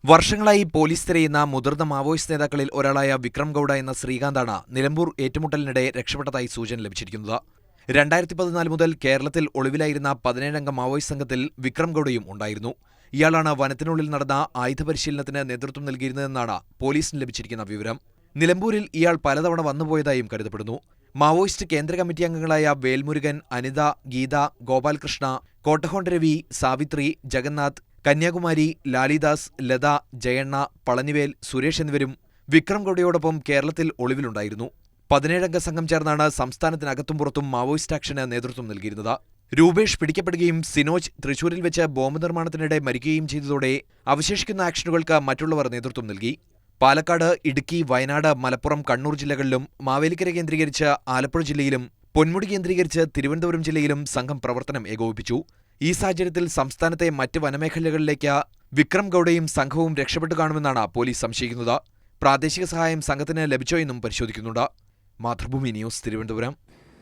വർഷങ്ങളായി പോലീസ് തിരയുന്ന മുതിർന്ന മാവോയിസ്റ്റ് നേതാക്കളിൽ ഒരാളായ വിക്രം ഗൌഡ എന്ന ശ്രീകാന്താണ് നിലമ്പൂർ ഏറ്റുമുട്ടലിനിടെ രക്ഷപ്പെട്ടതായി സൂചന ലഭിച്ചിരിക്കുന്നത്. 2014 മുതൽ കേരളത്തിൽ ഒളിവിലായിരുന്ന 17-അംഗ മാവോയിസ്റ്റ് സംഘത്തിൽ വിക്രം ഗൌഡയും ഉണ്ടായിരുന്നു. ഇയാളാണ് വനത്തിനുള്ളിൽ നടന്ന ആയുധപരിശീലനത്തിന് നേതൃത്വം നൽകിയിരുന്നതെന്നാണ് പോലീസിന് ലഭിച്ചിരിക്കുന്ന വിവരം. നിലമ്പൂരിൽ ഇയാൾ പലതവണ വന്നുപോയതായും കരുതപ്പെടുന്നു. മാവോയിസ്റ്റ് കേന്ദ്ര കമ്മിറ്റി അംഗങ്ങളായ വേൽമുരുകൻ, അനിത, ഗീത, ഗോപാൽകൃഷ്ണ, കോട്ടഹോണ്ട രവി, സാവിത്രി, ജഗന്നാഥ്, കന്യാകുമാരി, ലാലിദാസ്, ലത, ജയണ്ണ, പളനിവേൽ, സുരേഷ് എന്നിവരും വിക്രം ഗൌഡയോടൊപ്പം കേരളത്തിൽ ഒളിവിലുണ്ടായിരുന്നു. 17-അംഗ സംഘം ചേർന്നാണ് സംസ്ഥാനത്തിനകത്തും പുറത്തും മാവോയിസ്റ്റ് ആക്ഷന് നേതൃത്വം നൽകിയിരുന്നത്. രൂപേഷ് പിടിക്കപ്പെടുകയും സിനോജ് തൃശൂരിൽ വെച്ച് ബോംബ് നിർമ്മാണത്തിനിടെ മരിക്കുകയും ചെയ്തതോടെ അവശേഷിക്കുന്ന ആക്ഷനുകൾക്ക് മറ്റുള്ളവർ നേതൃത്വം നൽകി. പാലക്കാട്, ഇടുക്കി, വയനാട്, മലപ്പുറം, കണ്ണൂർ ജില്ലകളിലും മാവേലിക്കര കേന്ദ്രീകരിച്ച് ആലപ്പുഴ ജില്ലയിലും പൊന്മുടി കേന്ദ്രീകരിച്ച് തിരുവനന്തപുരം ജില്ലയിലും സംഘം പ്രവർത്തനം ഏകോപിപ്പിച്ചു. ഈ സാഹചര്യത്തിൽ സംസ്ഥാനത്തെ മറ്റ് വനമേഖലകളിലേക്ക് വിക്രം ഗൌഡയും സംഘവും രക്ഷപ്പെട്ടു കാണുമെന്നാണ് പോലീസ് സംശയിക്കുന്നത്. പ്രാദേശിക സഹായം സംഘത്തിന് ലഭിച്ചോയെന്നും പരിശോധിക്കുന്നുണ്ട്. മാതൃഭൂമി ന്യൂസ്, തിരുവനന്തപുരം.